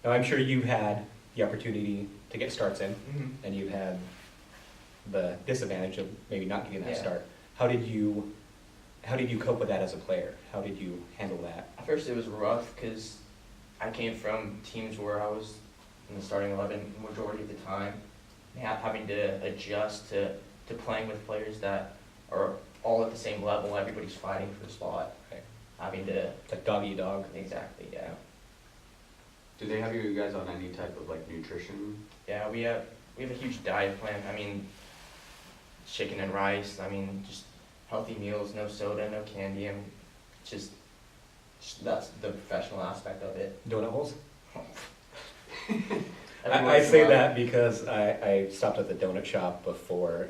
Now, I'm sure you've had the opportunity to get starts in, Mm-hmm. and you've had the disadvantage of maybe not getting that Yeah. start. How did you cope with that as a player? How did you handle that? At first it was rough because I came from teams where I was in the starting 11 majority of the time, having to adjust to playing with players that are all at the same level. Everybody's fighting for the spot. Right. Having to It's like dog eat dog. exactly, yeah. Do they have you guys on any type of like nutrition? Yeah, we have a huge diet plan. I mean, chicken and rice. I mean, just healthy meals, no soda, no candy. I mean, just that's the professional aspect of it. Donut holes? Every I once in a say while. that because I stopped at the donut shop before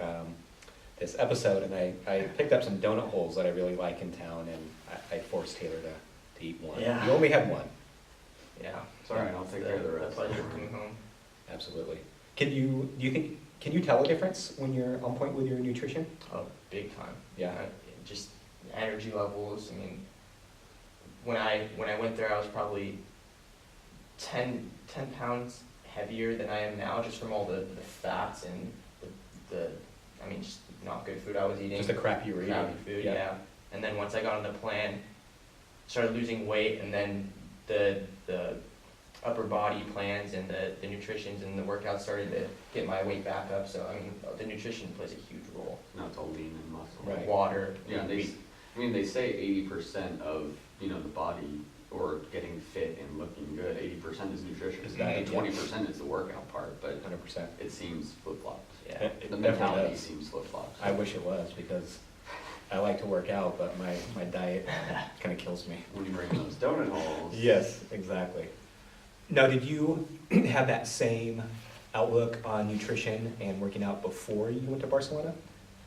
this episode, and I picked up some donut holes that I really like in town, and I forced Taylor to eat one. Yeah. You only had one. Yeah, It's alright, I'll take care of the rest. pleasure of coming home. Absolutely. Can you tell a difference when you're on point with your nutrition? Oh, big time. Yeah. Just energy levels. I mean, when I went there, I was probably 10 pounds heavier than I am now, just from all the fats and I mean, just not good food I was eating. Just the crap you were eating. Crappy food, yeah. And then once I got on the plan, started losing weight, and then the upper body plans and the nutritions and the workouts started to get my weight back up. So I mean, the nutrition plays a huge role. No, it's all lean and muscle. Right. Water. Yeah, they say 80% of, the body or getting fit and looking good, 80% is nutrition. Is that it? And 20% is the workout part, but 100%. it seems flip-flops. Yeah. It The definitely mentality does. seems flip-flops. I wish it was, because I like to work out, but my diet kind of kills me. When you bring those donut holes. Yes, exactly. Now, did you have that same outlook on nutrition and working out before you went to Barcelona?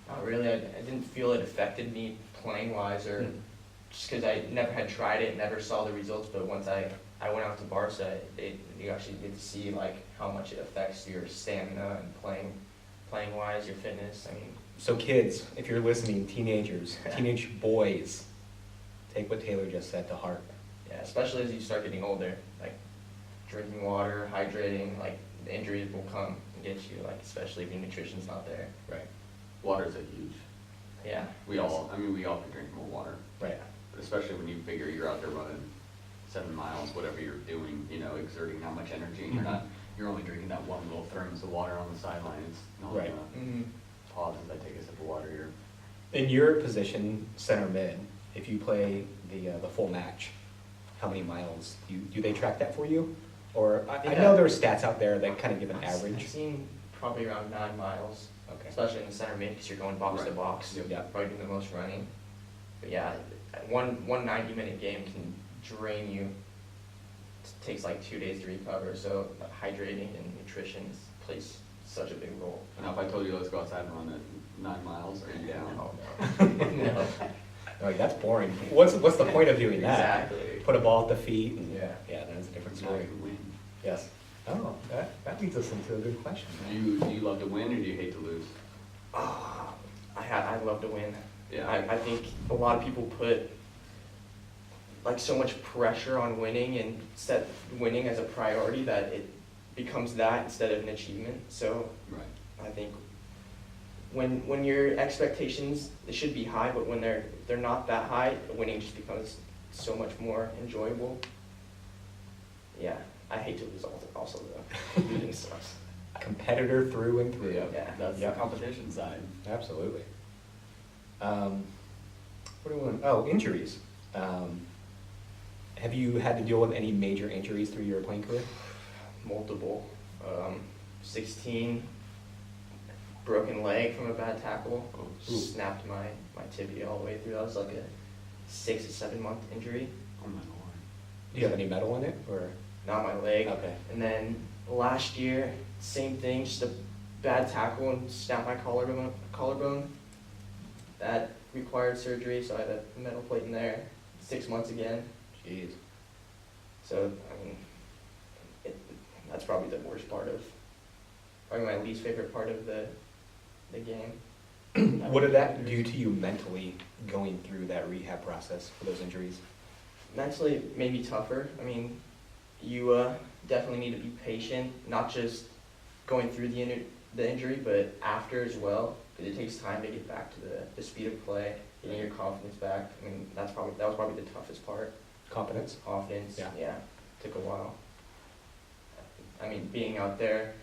Not really. I didn't feel it affected me playing wise, or just because I never had tried it, never saw the results. But once I went out to Barca, you actually get to see like how much it affects your stamina and playing wise, your fitness. I mean, So kids, if you're listening, teenagers, teenage boys, take what Taylor just said to heart. yeah, especially as you start getting older, like drinking water, hydrating, like the injuries will come and get you, like especially if your nutrition's not there. Right. Water's a huge, Yeah. we all could drink more water. Right. But especially when you figure you're out there running 7 miles, whatever you're doing, exerting that much energy, and you're only drinking that one little thermos of water on the sideline. It's not Right. Mm-hmm. pause as I take a sip of water here. In your position, center mid, if you play the full match, how many miles? Do they track that for you? Or I know there are stats out there that kind of give an average. I've seen probably around 9 miles, Okay. especially in the center mid because you're going box to Right. box. Yep. Yeah. Probably doing the most running. But yeah, one 90-minute game can drain you. It takes like 2 days to recover. So hydrating and nutrition plays such a big role. Now, if I told you let's go outside and run at 9 miles, are you down? Oh no. No. Like, that's boring. What's the point of doing that? Exactly. Put a ball at the feet and Yeah. yeah, that's a different Now story. you can win. Yes. Oh, that leads us into a good question. Do you love to win or do you hate to lose? Oh, I love to win. Yeah. I think a lot of people put like so much pressure on winning and set winning as a priority that it becomes that instead of an achievement. So Right. I think when your expectations, they should be high, but when they're not that high, winning just becomes so much more enjoyable. Yeah, I hate to lose also though. Losing sucks. Competitor through and through. Yeah. That's Yeah. the competition side. Absolutely. What do we want? Oh, injuries. Have you had to deal with any major injuries through your playing career? Multiple. 16, broken leg from a bad tackle. Ooh. Snapped my tibia all the way through. That was like a 6 to 7 month injury. Oh my lord. Do you have any metal in it, or? Not my leg. Okay. And then last year, same thing, just a bad tackle and snapped my collarbone. That required surgery, so I had a metal plate in there. 6 months again. Jeez. So, I mean, that's probably the worst part of, probably my least favorite part of the game. What did that do to you mentally going through that rehab process for those injuries? Mentally, it made me tougher. I mean, you definitely need to be patient, not just going through the injury, but after as well, because it takes time to get back to the speed of play, getting your confidence back. I mean, that was probably the toughest part. Confidence? Confidence, Yeah. yeah, took a while. I mean, being out there,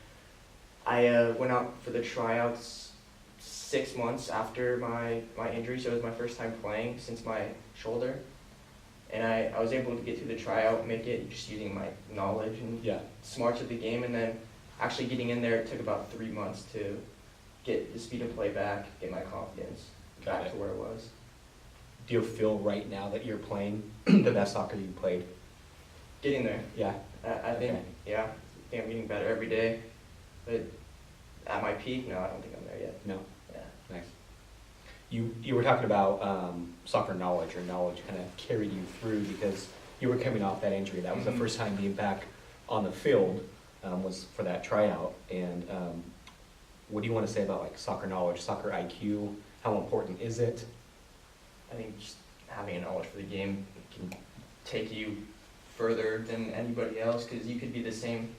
I went out for the tryouts 6 months after my injury, so it was my first time playing since my shoulder. And I was able to get through the tryout, make it just using my knowledge and Yeah. smarts of the game, and then actually getting in there, it took about 3 months to get the speed of play back, get my confidence Got back it. to where it was. Do you feel right now that you're playing the best soccer you played? Getting there, Yeah. I think, Okay. yeah, I think I'm getting better every day, but at my peak, no, I don't think I'm there yet. No. Yeah. Nice. You were talking about soccer knowledge, or knowledge kind of carried you through because you were coming off that injury. That was the Mhm. first time being back on the field, was for that tryout. And what do you want to say about like soccer knowledge, soccer IQ? How important is it? I think just having a knowledge for the game can take you further than anybody else, because you could be the same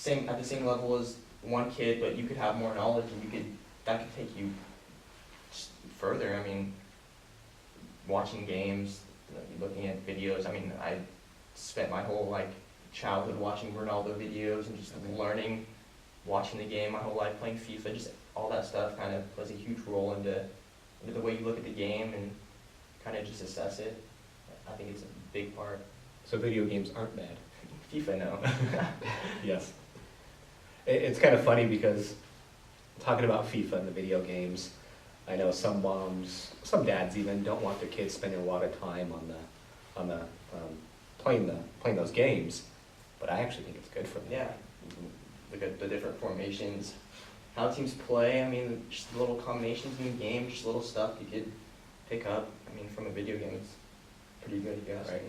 at the same level as one kid, but you could have more knowledge, and that could take you just further. I mean, watching games, looking at videos. I mean, I spent my whole childhood watching Ronaldo videos and just learning, watching the game my whole life, playing FIFA. Just all that stuff kind of plays a huge role into the way you look at the game and kind of just assess it. I think it's a big part. So video games aren't bad. FIFA, no. Yes. It's kind of funny because talking about FIFA and the video games, I know some moms, some dads even don't want their kids spending a lot of time on the playing those games, but I actually think it's good for them. Yeah, look at the different formations, how teams play. I mean, just little combinations in the game, just little stuff you could pick up. I mean, from a video game, it's pretty good, you guys. Right.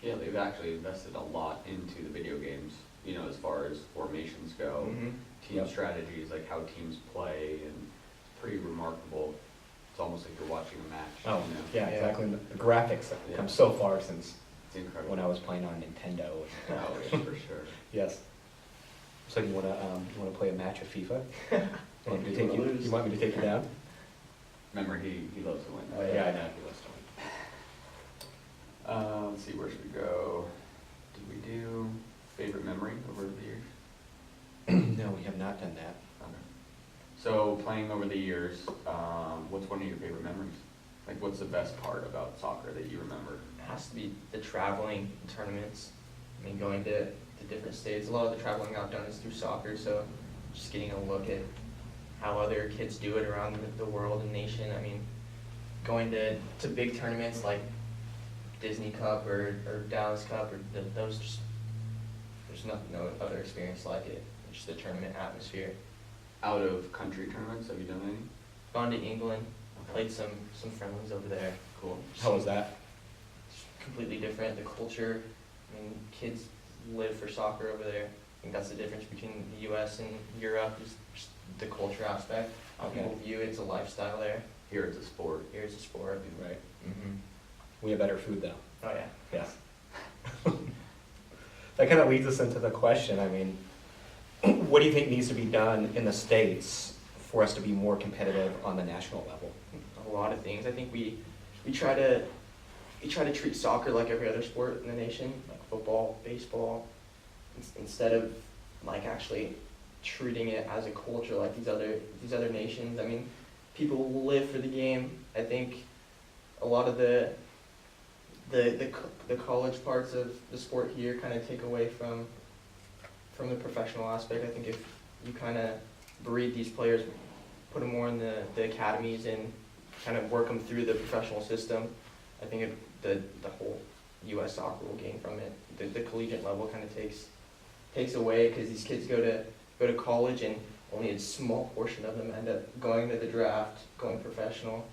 Yeah, they've actually invested a lot into the video games, you know, as far as formations go, Mm-hmm. team Yep. strategies, like how teams play, and it's pretty remarkable. It's almost like you're watching a match. Oh, you know? yeah, Yeah. exactly. The graphics have Yeah. come so far since It's incredible. when I was playing on Nintendo. Oh, yeah, for sure. Yes. So you wanna play a match of FIFA? You want me to You take wanna you? lose. You want me to take you down? Remember, he loves to win. Oh, Yeah, yeah. I know. He loves to win. Let's see, where should we go? Did we do favorite memory over the years? No, we have not done that. Okay. So playing over the years, what's one of your favorite memories? Like, what's the best part about soccer that you remember? It has to be the traveling tournaments. I mean, going to different states. A lot of the traveling I've done is through soccer, so just getting a look at how other kids do it around the world and nation. I mean, going to big tournaments like Disney Cup or Dallas Cup, or those just, there's no other experience like it. Just the tournament atmosphere. Out of country tournaments, have you done any? Gone to England, played some friendlies over there. Cool. How was that? It's completely different. The culture, I mean, kids live for soccer over there. I think that's the difference between the U.S. and Europe, is just the culture aspect. How Okay. people view it. It's a lifestyle there. Here it's a sport. Here it's a sport. Right. Mm-hmm. We have better food though. Oh yeah. Yes. That kind of leads us into the question. I mean, what do you think needs to be done in the States for us to be more competitive on the national level? A lot of things. I think we try to treat soccer like every other sport in the nation, like football, baseball, instead of actually treating it as a culture like these other nations. I mean, people live for the game. I think a lot of the college parts of the sport here kind of take away from the professional aspect. I think if you kind of breed these players, put them more in the academies and kind of work them through the professional system, I think the whole U.S. soccer will gain from it. The collegiate level kind of takes away, because these kids go to college and only a small portion of them end up going to the draft, going professional.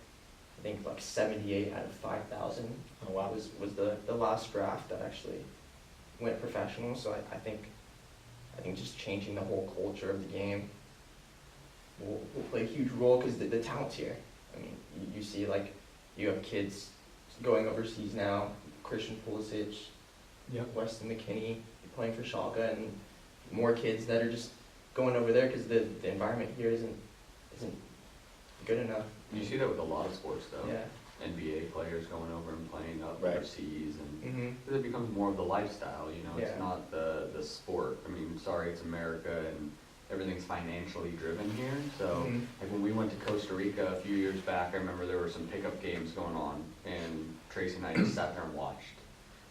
I think 78 out of 5,000 Oh, wow. was the last draft that actually went professional. So I think just changing the whole culture of the game will play a huge role, because the talent's here. I mean, you see you have kids going overseas now, Christian Pulisic, Yep. Weston McKinney. playing for Schalke, and more kids that are just going over there because the environment here isn't good enough. You see that with a lot of sports though. Yeah. NBA players going over and playing up Right. overseas, and Mm-hmm. because it becomes more of the lifestyle, you know, it's Yeah. not the sport. I mean, sorry, it's America and everything's financially driven here. So, Mhm. like when we went to Costa Rica a few years back, I remember there were some pickup games going on, and Tracy and I just sat there and watched.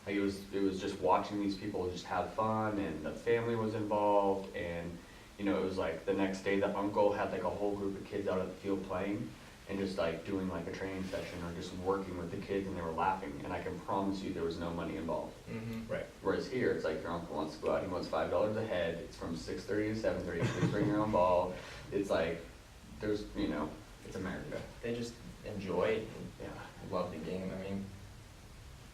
Like it was just watching these people just have fun, and the family was involved, and you know, it was like the next day the uncle had like a whole group of kids out at the field playing, and just like doing like a training session or just working with the kids, and they were laughing, and I can promise you there was no money involved. Mm-hmm. Right. Whereas here, it's like your uncle wants to go out, he wants $5 a head, it's from 6:30 to 7:30, please bring your own ball. It's like, there's, you know, it's America. They just enjoy it Yeah. and love the game. I mean,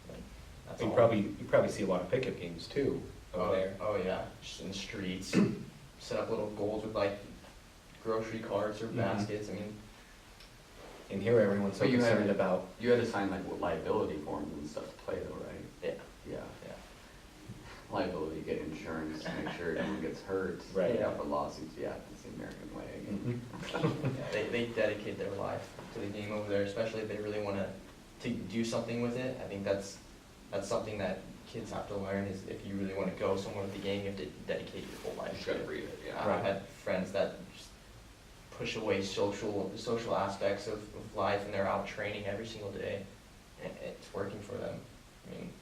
like, that's You all. probably see a lot of pickup games too over there. Oh yeah, just in the streets, set up little goals with like grocery carts or Mhm. baskets. I mean, And here everyone's so But you concerned have- about, You had to sign like what liability forms and stuff to play though, right? yeah, Yeah. yeah. Liability, get insurance, make sure no one gets hurt. Right. Yeah, for lawsuits, yeah, it's the American way again. Mhm. They dedicate their life to the game over there, especially if they really want to do something with it. I think that's something that kids have to learn, is if you really want to go somewhere with the game, you have to dedicate your whole You life just to gotta it. breathe it, yeah. Right. I've had friends that just push away the social aspects of life, and they're out training every single day, and it's working for them. I mean,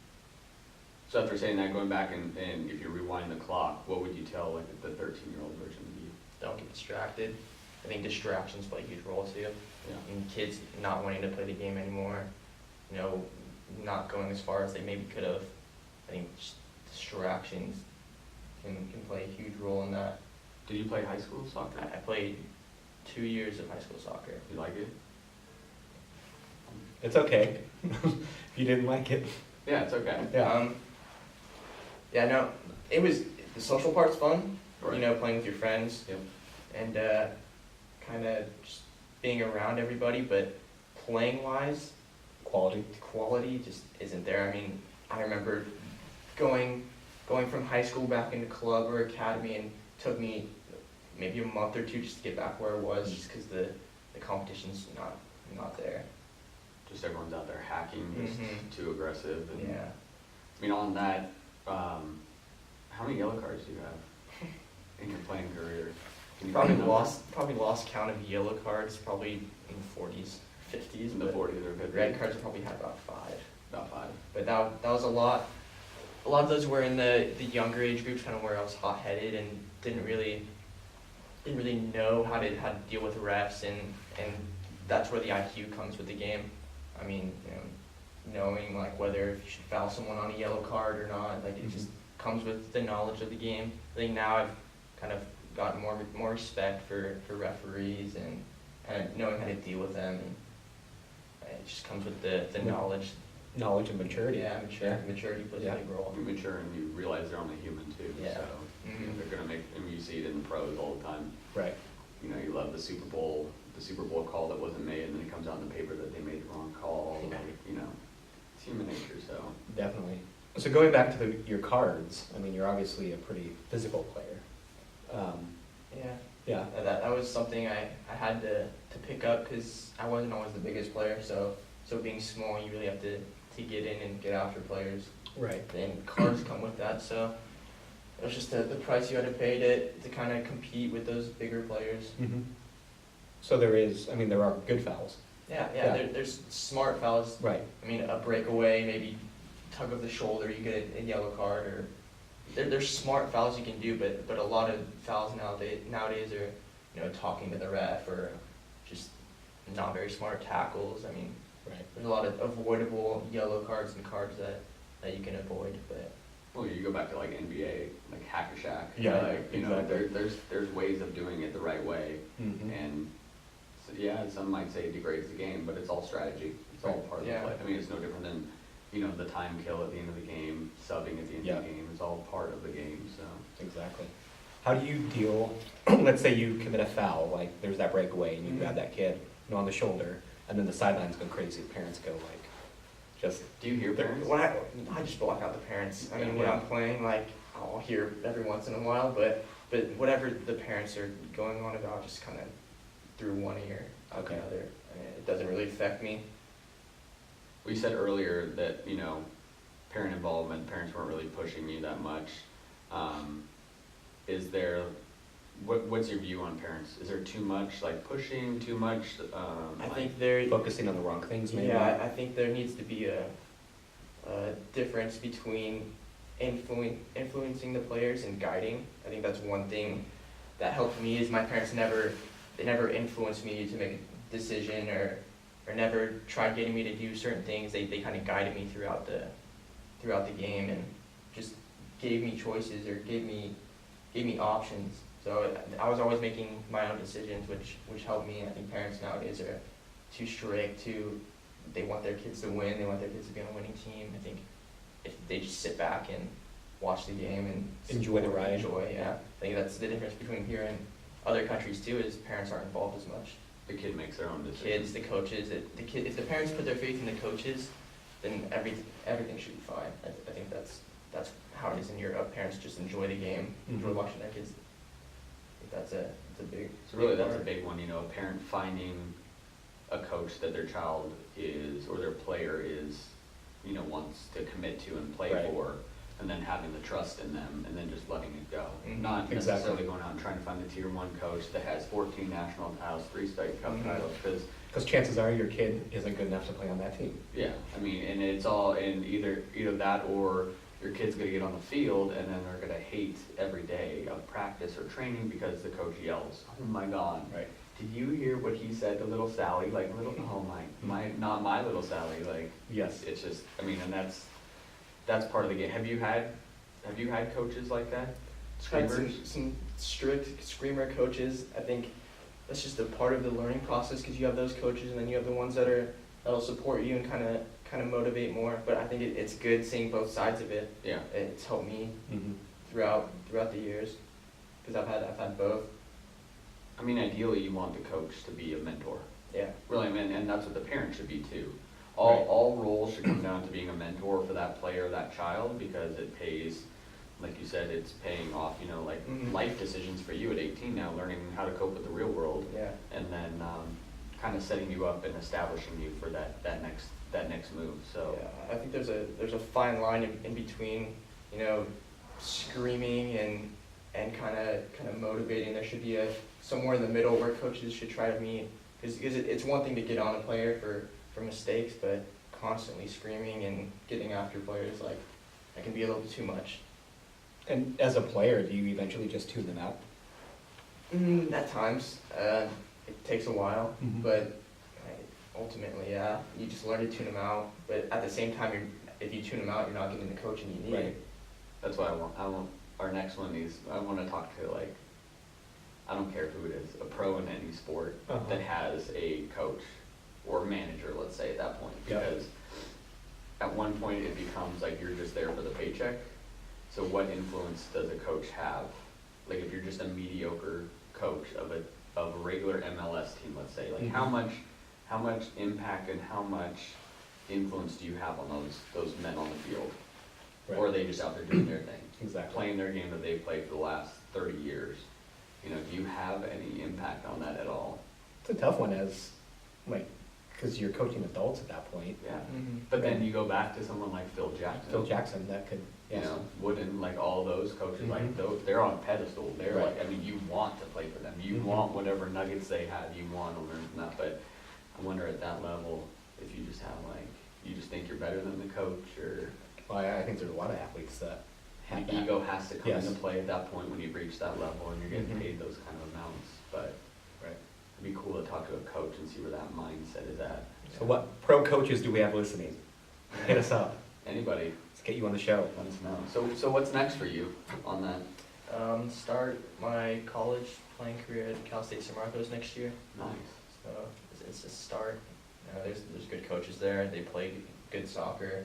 So after saying that, going back and if you rewind the clock, what would you tell like the 13-year-old version of you? don't get distracted. I think distractions play a huge role too. Yeah. And kids not wanting to play the game anymore, you know, not going as far as they maybe could have. I think just distractions can play a huge role in that. Did you play high school soccer? I played 2 years of high school soccer. You like it? It's okay if you didn't like it. Yeah, it's okay. Yeah. Yeah, no, it was, the social part's fun, Right. you know, playing with your friends. Yep. And kind of just being around everybody, but playing wise, quality just isn't there. I mean, I remember going from high school back into club or academy, and it took me maybe a month or two just to get back where I was, just because the competition's not there. Just everyone's out there hacking, just Mhm. too aggressive. And, Yeah. I mean, on that, how many yellow cards do you have in your playing career? Can you Probably give me a number? lost count of yellow cards, probably in the 40s, 50s. In the but 40s or 50s? Red cards I probably had about 5. About 5. But that was a lot. A lot of those were in the younger age groups, kind of where I was hot-headed and didn't really know how to deal with refs, and that's where the IQ comes with the game. I mean, you know, knowing like whether if you should foul someone on a yellow card or not, like it just comes with the knowledge of the game. I think now I've kind of gotten more respect for referees, and kind of knowing how to deal with them, and it just comes with the knowledge. Knowledge and maturity. Yeah, maturity plays a big role. You mature and you realize they're only human too. Yeah. So Mhm. they're gonna make. I mean, you see it in the pros all the time. Right. You know, you love the Super Bowl call that wasn't made, and then it comes out in the paper that they made the wrong call. Yeah. Like, you know, it's human nature. So Definitely. So going back to your cards, I mean, you're obviously a pretty physical player. Yeah. Yeah. That was something I had to pick up, because I wasn't always the biggest player, so being small, you really have to get in and get after players. Right. And cards come with that, so it was just the price you had to pay to kind of compete with those bigger players. Mm-hmm. So there are good fouls. Yeah, Yeah. there's smart fouls. Right. I mean, a breakaway, maybe tug of the shoulder, you get a yellow card, or there's smart fouls you can do, but a lot of fouls nowadays are, you know, talking to the ref, or just not very smart tackles. I mean, Right. there's a lot of avoidable yellow cards and cards that you can avoid, but well, you go back to like NBA, like hack a Shack. Yeah, like, you know, exactly. there's ways of doing it the right way, Mm-hmm. and so, yeah, some might say it degrades the game, but it's all strategy. It's all part of Yeah. the play. I mean, it's no different than, you know, the time kill at the end of the game, subbing at the end Yeah. of the game. It's all part of the game. So Exactly. How do you deal, let's say you commit a foul, like there's that breakaway and you grab that kid, you know, on the shoulder, and then the sidelines go crazy, the parents go like, just, do you hear parents? when I just block out the parents. I mean, when Yeah. I'm playing, like, I'll hear every once in a while, but whatever the parents are going on about, just kind of through one ear out Okay. the other. And it doesn't really affect me. We said earlier that, you know, parent involvement, parents weren't really pushing you that much. Is there, what's your view on parents? Is there too much, like, pushing, too much? I think there, Focusing on the wrong things, maybe? yeah, I think there needs to be a difference between influencing the players and guiding. I think that's one thing that helped me is my parents never influenced me to make a decision or never tried getting me to do certain things. They kind of guided me throughout the game and just gave me choices or gave me options. So I was always making my own decisions, which helped me. I think parents nowadays are too strict, they want their kids to win, they want their kids to be on a winning team. I think if they just sit back and watch the game and Enjoy the ride. Yeah. I think that's the difference between here and other countries too, is parents aren't involved as much. The kid makes their own decisions. Kids, the coaches, if the parents put their faith in the coaches, then everything should be fine. I think that's how it is in Europe. Parents just enjoy the game, enjoy watching their kids. I think that's a big. So really, big that's a part. big one, you know, a parent finding a coach that their child is, or their player is, you know, wants to commit to and play Right. for, and then having the trust in them, and then just letting it go. Mhm. Not Exactly. necessarily going out and trying to find the tier 1 coach that has 14 national titles, 3 state cup Mhm. titles, because Because chances are your kid isn't good enough to play on that team. yeah, I mean, and it's all in either that or your kid's gonna get on the field and then they're gonna hate every day of practice or training because the coach yells, "Oh my God, Right. did you hear what he said to little Sally?" Like, oh my, not my little Sally, like, Yes. it's just, I mean, and that's part of the game. Have you had coaches like that? Had Screamers? some strict screamer coaches. I think that's just a part of the learning process, because you have those coaches and then you have the ones that'll support you and kind of motivate more. But I think it's good seeing both sides of it. Yeah. It's helped me Mm-hmm. throughout the years, because I've had both. I mean, ideally, you want the coach to be a mentor. Yeah. Really, I mean, and that's what the parent should be too. Right. All roles should come down to being a mentor for that player, that child, because it pays, like you said, it's paying off, you know, like Mhm. life decisions for you at 18 now, learning how to cope with the real world, Yeah. and then kind of setting you up and establishing you for that next move. So Yeah, I think there's a fine line in between, you know, screaming and kind of motivating. There should be somewhere in the middle where coaches should try to meet, because it's one thing to get on a player for mistakes, but constantly screaming and getting after players, like, that can be a little too much. And as a player, do you eventually just tune them out? At times, it takes a while, Mhm. but ultimately, yeah, you just learn to tune them out. But at the same time, if you tune them out, you're not getting the coaching you need. Right. that's why I want our next one is, I want to talk to, like, I don't care who it is, a pro in any sport Uh-huh. that has a coach or manager, let's say, at that point. Yep. Because at one point it becomes like you're just there for the paycheck. So what influence does a coach have? Like, if you're just a mediocre coach of a regular MLS team, let's say, like, Mhm. how much impact and how much influence do you have on those men on the field? Right. Or are they just out there doing their thing? Exactly. Playing their game that they've played for the last 30 years. You know, do you have any impact on that at all? It's a tough one as, like, because you're coaching adults at that point. Yeah. Mhm. But then you go back to someone like Phil Jackson. Phil Jackson, that could, You yes. know, Wooden, like all those coaches, like Mhm. they're on a pedestal. They're Right. like, I mean, you want to play for them. You Mhm. want whatever nuggets they have. You want to learn from that. But I wonder at that level if you just have like, you just think you're better than the coach, or Well, I think there's a lot of athletes that have the that. ego has to come Yes. into play at that point when you reach that level and you're getting Mhm. paid those kind of amounts. But Right. it'd be cool to talk to a coach and see where that mindset is at. So what pro coaches do we have listening? Hit us up. Anybody, Let's get you on the show. let us know. So what's next for you on that? Start my college playing career at Cal State San Marcos next year. Nice. So it's a start. There's good coaches there. They play good soccer.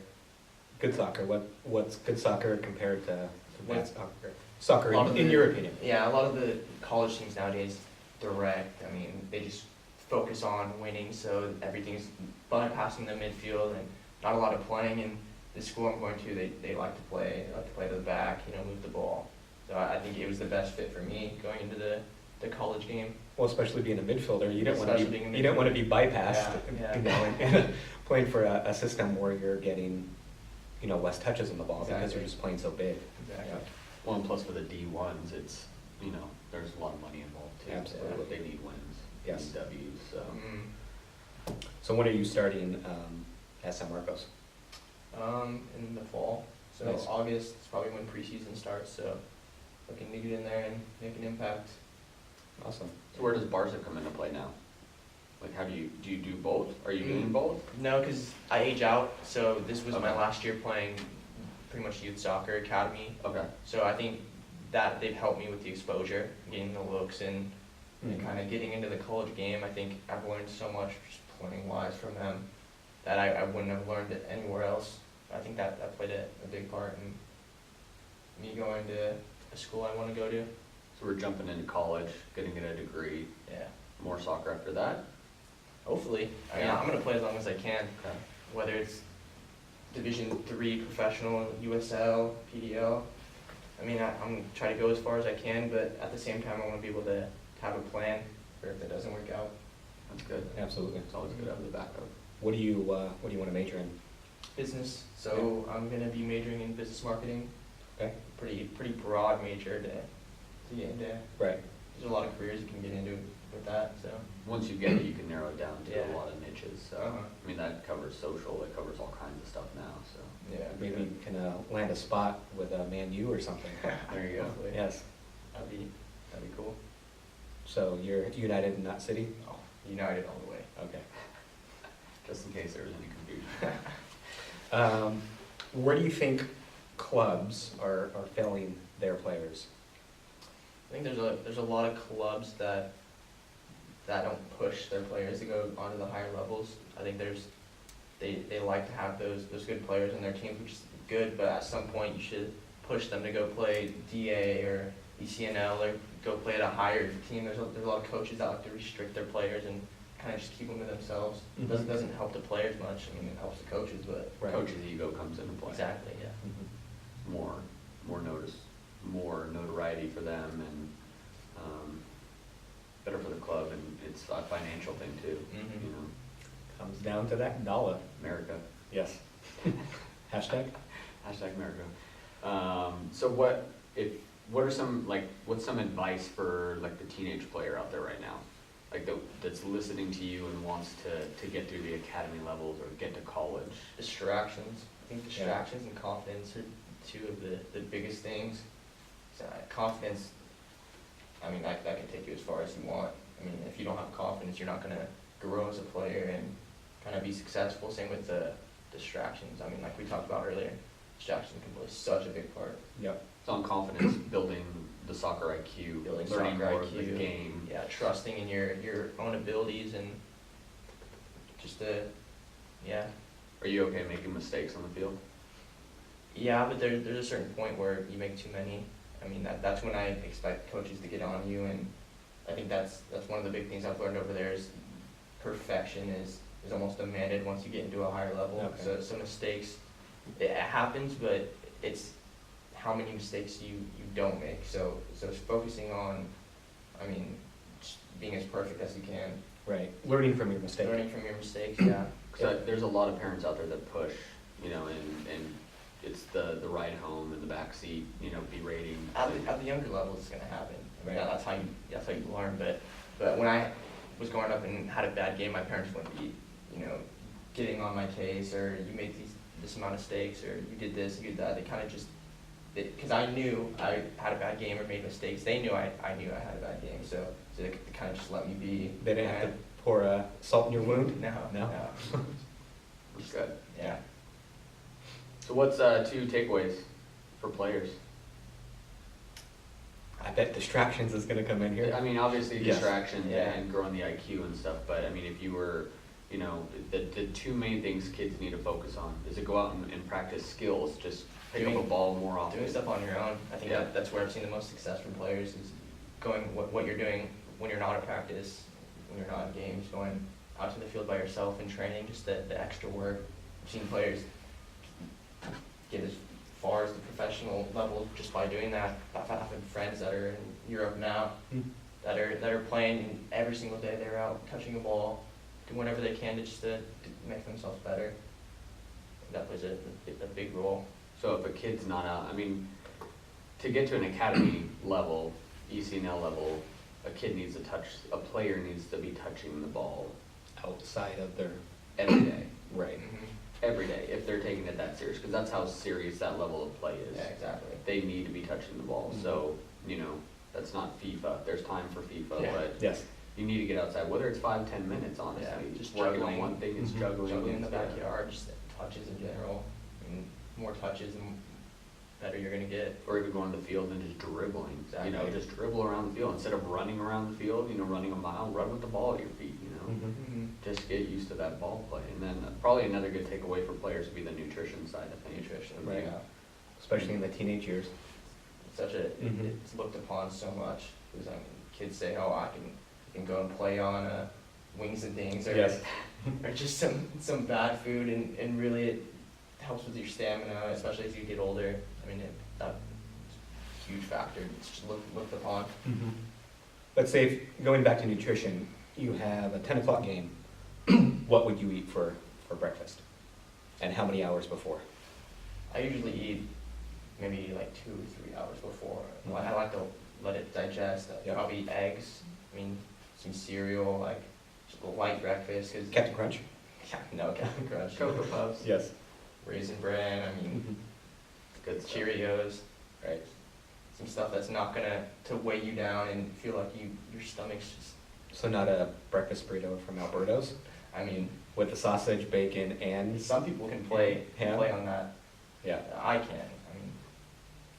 Good soccer. What's good soccer compared to bad What- soccer? Soccer, A lot of in the- your opinion. Yeah, a lot of the college teams nowadays direct. I mean, they just focus on winning, so everything's bypassing the midfield and not a lot of playing. And the school I'm going to, they like to play to the back, move the ball. So I think it was the best fit for me going into the college game. Well, especially being a midfielder, you didn't want to Especially being a you didn't want to be bypassed, Yeah, and playing for a system where you're getting, less touches on the ball because Exactly. you're just playing so big. Exactly. Well, and plus for the D1s, it's, there's a lot of money involved too. Absolutely. They need wins. Yes. They need W's, so. Mm-hmm. So when are you starting at San Marcos? In the fall. So Nice. August is probably when preseason starts, so looking to get in there and make an impact. Awesome. So where does Barca come into play now? Like, do you do both? Are you doing both? No, because I age out, so this was my Okay. last year playing pretty much youth soccer academy. Okay. So I think that they've helped me with the exposure, getting the looks and Mhm. kind of getting into the college game. I think I've learned so much just playing wise from them that I wouldn't have learned it anywhere else. I think that played a big part in me going to a school I want to go to. So we're jumping into college, getting a degree, Yeah, more soccer after that? hopefully. I mean, Yeah. I'm going to play as long as I can, Okay. whether it's Division III professional, USL, PDL. I mean, I'm going to try to go as far as I can, but at the same time, I want to be able to have a plan for if it doesn't work out. That's good. Absolutely. It's always good to have the backup. What do you want to major in? Business, so I'm going to be majoring in business marketing. Okay. Pretty broad major to get into. Right. There's a lot of careers you can get into with that, so. Once you get it, you can narrow it down to Yeah. a lot of niches, so. Uh-huh. I mean, that covers social, it covers all kinds of stuff now, so. Yeah. Maybe you can land a spot with a Man U or something. There you go. Hopefully. Yes. That'd be cool. So you're United in that city? Oh, United all the way. Okay. Just in case there was any confusion. Where do you think clubs are failing their players? I think there's a lot of clubs that don't push their players to go onto the higher levels. I think they like to have those good players in their teams, which is good, but at some point you should push them to go play DA or ECNL or go play at a higher team. There's a lot of coaches that like to restrict their players and kind of just keep them to themselves. Mhm. Doesn't help the players much. I mean, it helps the coaches, but Right. Coach's ego comes into play. exactly, yeah. Mhm. More notoriety for them, and better for the club, and it's a financial thing too, Mhm. you know, Comes down to that dollar. America. Yes. Hashtag? Hashtag America. So what's some advice for like the teenage player out there right now? Like that's listening to you and wants to get through the academy levels or get to college? Distractions. I think distractions and confidence are two of the biggest things. So, confidence, I mean, that can take you as far as you want. I mean, if you don't have confidence, you're not going to grow as a player and kind of be successful. Same with the distractions. I mean, like we talked about earlier, distractions can play such a big part. Yep. It's on confidence, building the soccer IQ, Building learning soccer more of the IQ. game. Yeah, trusting in your own abilities and just yeah. Are you okay making mistakes on the field? Yeah, but there's a certain point where you make too many. I mean, that's when I expect coaches to get on you, and I think that's one of the big things I've learned over there is perfection is almost demanded once you get into a higher level. Okay. So mistakes, it happens, but it's how many mistakes you don't make. So it's focusing on, I mean, just being as perfect as you can. Right. Learning from your mistake. Learning from your mistakes, yeah. Because there's a lot of parents out there that push, and it's the ride home and the back seat, berating. At the younger levels, it's gonna happen. I mean, Right. that's how you learn. But when I was growing up and had a bad game, my parents wouldn't be, getting on my case, or you made this amount of mistakes, or you did this, you did that. They kind of just, because I knew I had a bad game or made mistakes. They knew I knew I had a bad game, so they kind of just let me be. They didn't have to pour salt in your wound? No. That's good. Yeah. So what's 2 takeaways for players? I bet distractions is going to come in here. I mean, obviously Yes. distractions Yeah. and growing the IQ and stuff, but I mean, if you were, the 2 main things kids need to focus on is to go out and practice skills, just pick up a ball more often. Doing stuff on your own. I think Yeah. that's where I've seen the most success from players is going what you're doing when you're not at practice, when you're not in games, going out to the field by yourself and training, just the extra work. I've seen players get as far as the professional level just by doing that. I've had friends that are in Europe now that are playing every single day. They're out touching a ball, doing whatever they can to make themselves better. That plays a big role. So if a kid's not out, I mean, to get to an academy level, ECNL level, a player needs to be touching the ball Outside of their, every day. right. Every day, if they're taking it that serious, because that's how serious that level of play is. Yeah, exactly. They need to be touching the ball, so, that's not FIFA, there's time for FIFA, Yeah. but Yes. you need to get outside, whether it's 5-10 minutes, honestly. Yeah, Just working on one thing, it's juggling. Juggling in the yeah. backyard, just touches in general. I mean, more touches, the better you're gonna get. Or even going to the field and just dribbling, Exactly. just dribble around the field, instead of running around the field, running a mile, run with the ball at your feet, Mhm. Just get used to that ball play, and then probably another good takeaway for players would be the nutrition side of things. Nutrition, Right. yeah. Especially in the teenage years. Mhm. It's looked upon so much, because kids say, oh, I can go and play on wings and things, or, Yes. or just some bad food, and really it helps with your stamina, especially as you get older. I mean, that's a huge factor. It's just looked upon. Let's say, going back to nutrition, you have a 10 o'clock game. What would you eat for breakfast? And how many hours before? I usually eat maybe like 2 or 3 hours before. I like to let it digest. Yeah. Probably eat eggs. I mean, some cereal, like just a light breakfast. Cause Captain Crunch? yeah, no Captain Crunch. Cocoa Puffs. Yes. Raisin bran. I mean, Good stuff. Cheerios. Right. Some stuff that's not gonna to weigh you down and feel like your stomach's just. So not a breakfast burrito from Alberto's I mean, with the sausage, bacon, and some people can play Ham? play on that. yeah. I can't. I mean,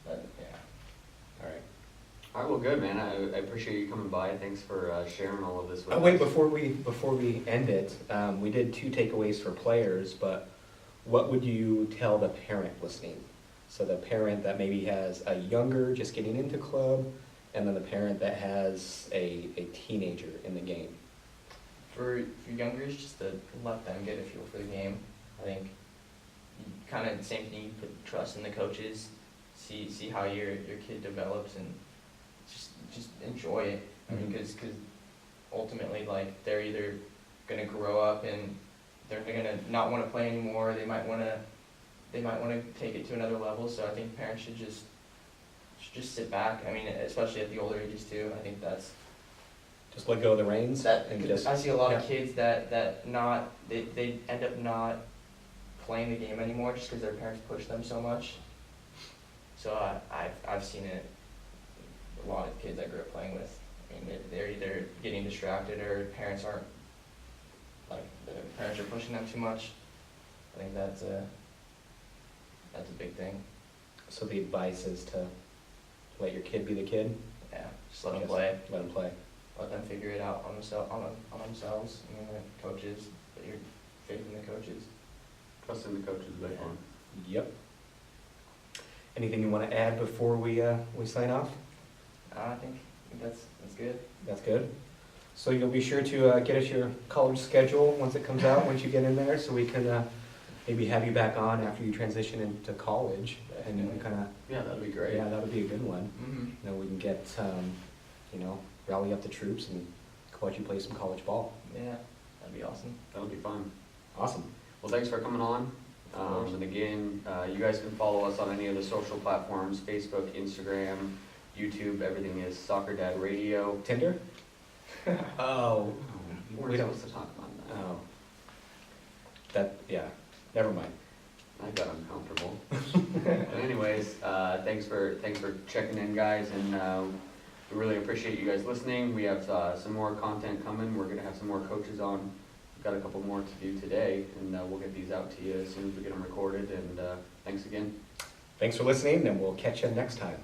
but yeah. All right. All right, well, good, man. I appreciate you coming by. Thanks for sharing all of this with us. Wait, before we end it, we did 2 takeaways for players, but what would you tell the parent listening? So the parent that maybe has a younger, just getting into club, and then the parent that has a teenager in the game. For youngers, just to let them get a feel for the game. I think kind of the same thing. You put trust in the coaches, see how your kid develops, and just enjoy it. I mean, because ultimately, like, they're either gonna grow up and they're gonna not want to play anymore. Or they might want to take it to another level. So I think parents should just sit back. I mean, especially at the older ages too. I think that's. Just let go of the reins and just. I see a lot of yeah. kids that they end up not playing the game anymore just because their parents push them so much. So I've seen it. A lot of kids I grew up playing with. I mean, they're either getting distracted or parents aren't. Like, the parents are pushing them too much. I think that's a big thing. So the advice is to let your kid be the kid. Yeah, just let them play. Let them play. Let them figure it out on themselves. I mean, the coaches, put your faith in the coaches. Trust in the coaches, big one. Yep. Anything you want to add before we sign off? I think that's good. That's good. So you'll be sure to get us your college schedule once it comes out, once you get in there, so we can maybe have you back on after you transition into college, and you can kind of. Yeah, that'd be great. Yeah, that would be a good one. Mm-hmm. We can get rally up the troops and go out you play some college ball. Yeah, that'd be awesome. That would be fun. Awesome. Well, thanks for coming on. Of course. And again, you guys can follow us on any of the social platforms, Facebook, Instagram, YouTube. Everything is Soccer Dad Radio. Tinder? Oh, We're we don't. supposed to talk about that. Oh. Yeah. Never mind. I got uncomfortable. But anyways, thanks for checking in, guys, and we really appreciate you guys listening. We have some more content coming. We're gonna have some more coaches on. We've got a couple more to do today, and we'll get these out to you as soon as we get them recorded. And thanks again. Thanks for listening, and we'll catch you next time.